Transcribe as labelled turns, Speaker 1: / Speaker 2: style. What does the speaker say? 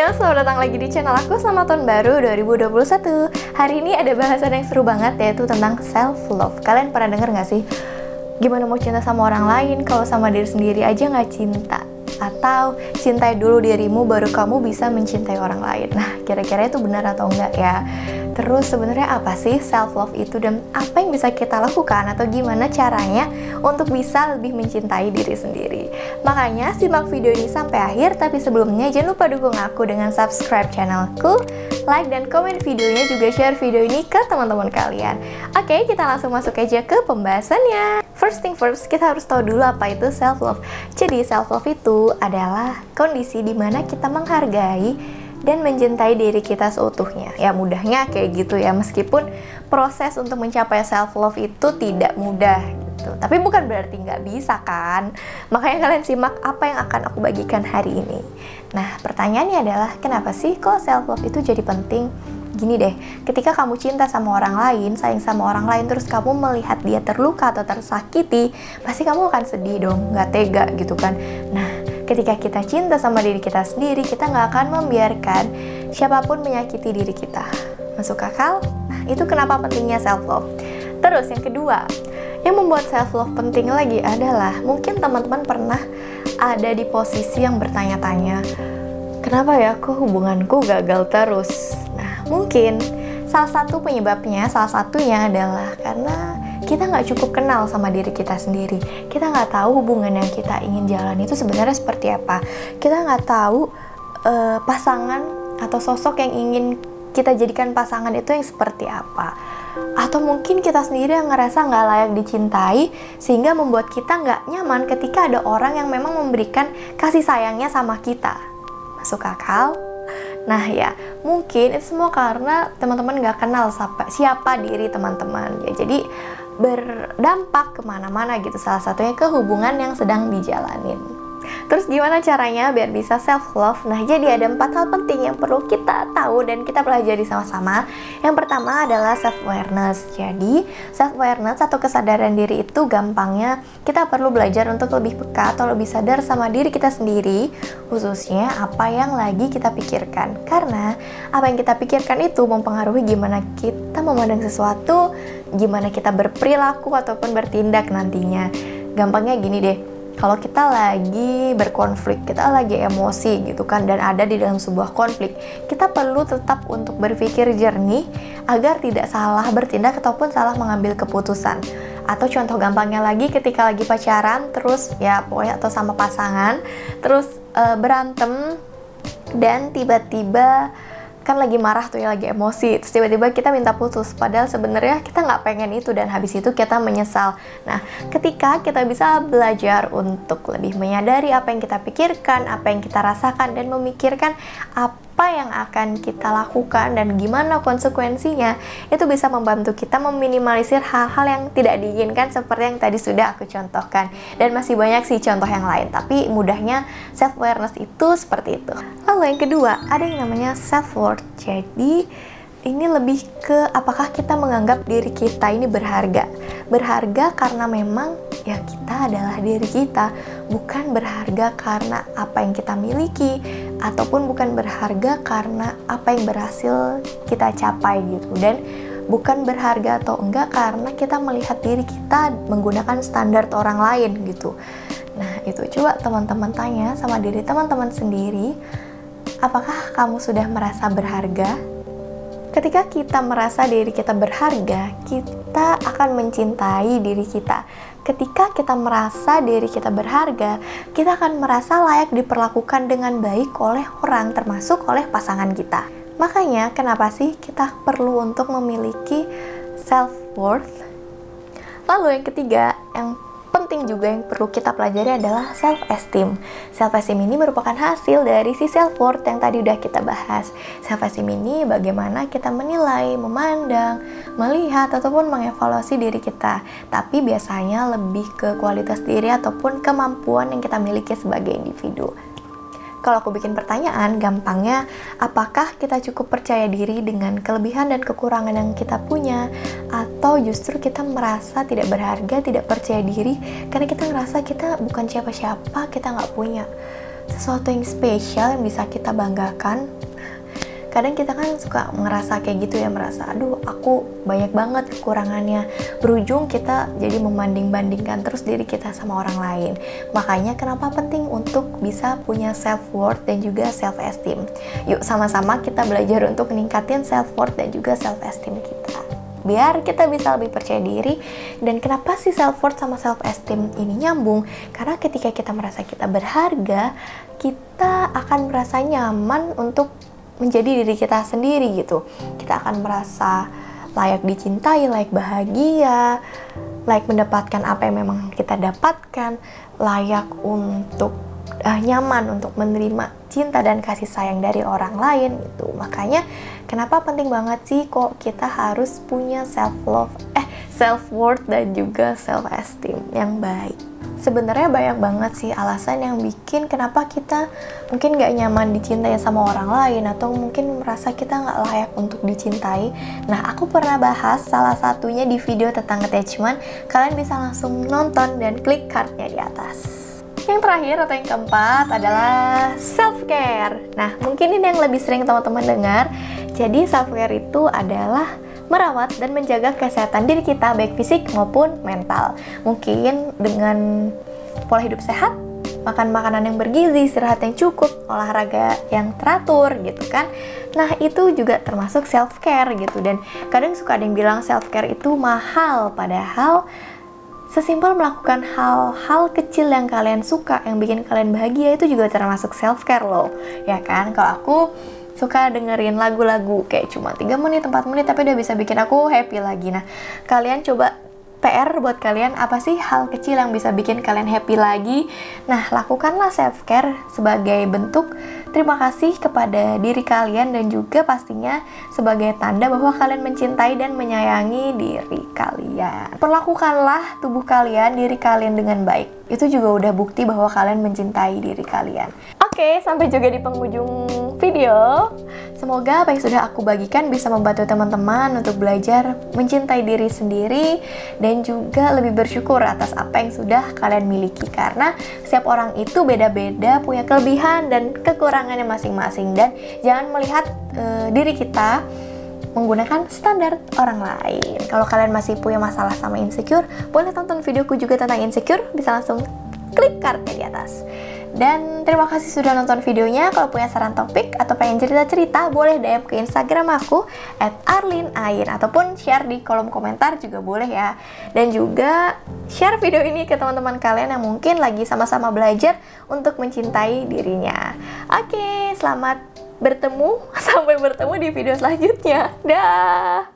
Speaker 1: Annyeong, selamat datang lagi di channel aku. Selamat tahun baru 2021. Hari ini ada bahasan yang seru banget, yaitu tentang self-love. Kalian pernah denger gak sih? Gimana mau cinta sama orang lain kalau sama diri sendiri aja gak cinta? Atau cintai dulu dirimu baru kamu bisa mencintai orang lain. Nah, kira-kira itu benar atau enggak ya? Terus sebenarnya apa sih self-love itu dan apa yang bisa kita lakukan atau gimana caranya untuk bisa lebih mencintai diri sendiri? Makanya simak video ini sampai akhir, tapi sebelumnya jangan lupa dukung aku dengan subscribe channelku, like dan komen videonya, juga share video ini ke teman-teman kalian. Oke, kita langsung masuk aja ke pembahasannya. First thing first, kita harus tahu dulu apa itu self-love. Jadi self-love itu adalah kondisi dimana kita menghargai dan mencintai diri kita seutuhnya. Ya mudahnya kayak gitu ya, meskipun proses untuk mencapai self-love itu tidak mudah gitu. Tapi bukan berarti nggak bisa kan? Makanya kalian simak apa yang akan aku bagikan hari ini. Nah, pertanyaannya adalah kenapa sih kok self-love itu jadi penting? Gini deh, ketika kamu cinta sama orang lain, sayang sama orang lain, terus kamu melihat dia terluka atau tersakiti, pasti kamu akan sedih dong, nggak tega gitu kan. Nah, ketika kita cinta sama diri kita sendiri, kita nggak akan membiarkan siapapun menyakiti diri kita. Masuk akal? Nah, itu kenapa pentingnya self-love. Terus yang kedua, yang membuat self-love penting lagi adalah mungkin teman-teman pernah ada di posisi yang bertanya-tanya, kenapa ya kok hubunganku gagal terus? Nah, mungkin salah satu penyebabnya, salah satunya adalah karena kita nggak cukup kenal sama diri kita sendiri. Kita nggak tahu hubungan yang kita ingin jalan itu sebenarnya seperti apa. Kita nggak tahu pasangan atau sosok yang ingin kita jadikan pasangan itu yang seperti apa. Atau mungkin kita sendiri yang ngerasa nggak layak dicintai, sehingga membuat kita nggak nyaman ketika ada orang yang memang memberikan kasih sayangnya sama kita. Masuk akal? Nah ya, mungkin itu semua karena teman-teman nggak kenal siapa diri teman-teman. Ya, jadi berdampak kemana-mana gitu, salah satunya ke hubungan yang sedang dijalanin. Terus gimana caranya biar bisa self-love? Nah, jadi ada 4 hal penting yang perlu kita tahu dan kita pelajari sama-sama. Yang pertama adalah self-awareness. Jadi, self-awareness atau kesadaran diri itu gampangnya kita perlu belajar untuk lebih peka atau lebih sadar sama diri kita sendiri, khususnya apa yang lagi kita pikirkan. Karena apa yang kita pikirkan itu mempengaruhi gimana kita memandang sesuatu, gimana kita berperilaku ataupun bertindak nantinya. Gampangnya gini deh, kalau kita lagi berkonflik, kita lagi emosi gitu kan, dan ada di dalam sebuah konflik, kita perlu tetap untuk berpikir jernih agar tidak salah bertindak ataupun salah mengambil keputusan. Atau contoh gampangnya lagi, ketika lagi pacaran terus ya pokoknya atau sama pasangan, terus berantem dan tiba-tiba kan lagi marah tuh ya, lagi emosi, terus tiba-tiba kita minta putus, padahal sebenarnya kita nggak pengen itu, dan habis itu kita menyesal. Nah, ketika kita bisa belajar untuk lebih menyadari apa yang kita pikirkan, apa yang kita rasakan, dan memikirkan apa yang akan kita lakukan dan gimana konsekuensinya, itu bisa membantu kita meminimalisir hal-hal yang tidak diinginkan seperti yang tadi sudah aku contohkan. Dan masih banyak sih contoh yang lain, tapi mudahnya self-awareness itu seperti itu. Lalu yang kedua, ada yang namanya self-worth. Jadi ini lebih ke apakah kita menganggap diri kita ini berharga. Berharga karena memang ya kita adalah diri kita, bukan berharga karena apa yang kita miliki, ataupun bukan berharga karena apa yang berhasil kita capai gitu. Dan bukan berharga atau enggak karena kita melihat diri kita menggunakan standar orang lain gitu. Nah, itu coba teman-teman tanya sama diri teman-teman sendiri, apakah kamu sudah merasa berharga? Ketika kita merasa diri kita berharga, kita akan mencintai diri kita. Ketika kita merasa diri kita berharga, kita akan merasa layak diperlakukan dengan baik oleh orang, termasuk oleh pasangan kita. Makanya, kenapa sih kita perlu untuk memiliki self-worth? Lalu yang ketiga, yang penting juga yang perlu kita pelajari adalah self-esteem. Self-esteem ini merupakan hasil dari si self-worth yang tadi udah kita bahas. Self-esteem ini bagaimana kita menilai, memandang, melihat, ataupun mengevaluasi diri kita. Tapi biasanya lebih ke kualitas diri ataupun kemampuan yang kita miliki sebagai individu. Kalau aku bikin pertanyaan, gampangnya, apakah kita cukup percaya diri dengan kelebihan dan kekurangan yang kita punya? Atau justru kita merasa tidak berharga, tidak percaya diri, karena kita ngerasa kita bukan siapa-siapa, kita nggak punya. sesuatu yang spesial yang bisa kita banggakan. Kadang kita kan suka ngerasa kayak gitu ya, merasa aduh aku banyak banget kekurangannya. Berujung kita jadi membanding-bandingkan terus diri kita sama orang lain. Makanya kenapa penting untuk bisa punya self-worth dan juga self-esteem. Yuk sama-sama kita belajar untuk meningkatin self-worth dan juga self-esteem kita, biar kita bisa lebih percaya diri. Dan kenapa sih self-worth sama self-esteem ini nyambung? Karena ketika kita merasa kita berharga, kita akan merasa nyaman untuk menjadi diri kita sendiri gitu. Kita akan merasa layak dicintai, layak bahagia, layak mendapatkan apa yang memang kita dapatkan, layak untuk nyaman untuk menerima cinta dan kasih sayang dari orang lain gitu. Makanya kenapa penting banget sih kok kita harus punya self-worth dan juga self-esteem yang baik. Sebenarnya banyak banget sih alasan yang bikin kenapa kita mungkin gak nyaman dicintai sama orang lain, atau mungkin merasa kita gak layak untuk dicintai. Nah, aku pernah bahas salah satunya di video tentang attachment. Kalian bisa langsung nonton dan klik cardnya di atas. Yang terakhir atau yang keempat adalah self-care. Nah, mungkin ini yang lebih sering teman-teman dengar. Jadi self-care itu adalah merawat dan menjaga kesehatan diri kita, baik fisik maupun mental. Mungkin dengan pola hidup sehat, makan makanan yang bergizi, istirahat yang cukup, olahraga yang teratur gitu kan. Nah, itu juga termasuk self-care gitu. Dan kadang suka ada yang bilang self-care itu mahal, padahal sesimpel melakukan hal-hal kecil yang kalian suka, yang bikin kalian bahagia, itu juga termasuk self-care loh. Ya kan? Kalau aku suka dengerin lagu-lagu kayak cuma 3 menit, 4 menit, tapi udah bisa bikin aku happy lagi. Nah, kalian coba PR buat kalian, apa sih hal kecil yang bisa bikin kalian happy lagi? Nah, lakukanlah self-care sebagai bentuk terima kasih kepada diri kalian, dan juga pastinya sebagai tanda bahwa kalian mencintai dan menyayangi diri kalian. Perlakukanlah tubuh kalian, diri kalian dengan baik. Itu juga udah bukti bahwa kalian mencintai diri kalian. Oke, sampai juga di penghujung video. Semoga apa yang sudah aku bagikan bisa membantu teman-teman untuk belajar mencintai diri sendiri dan juga lebih bersyukur atas apa yang sudah kalian miliki. Karena setiap orang itu beda-beda, punya kelebihan dan kekurangannya masing-masing. Dan jangan melihat diri kita menggunakan standar orang lain. Kalau kalian masih punya masalah sama insecure, boleh tonton videoku juga tentang insecure, bisa langsung klik cardnya di atas. Dan terima kasih sudah nonton videonya. Kalau punya saran topik atau pengen cerita-cerita, boleh DM ke Instagram aku @arlinain, ataupun share di kolom komentar juga boleh ya. Dan juga share video ini ke teman-teman kalian yang mungkin lagi sama-sama belajar untuk mencintai dirinya. Oke, selamat bertemu. Sampai bertemu di video selanjutnya. Dah.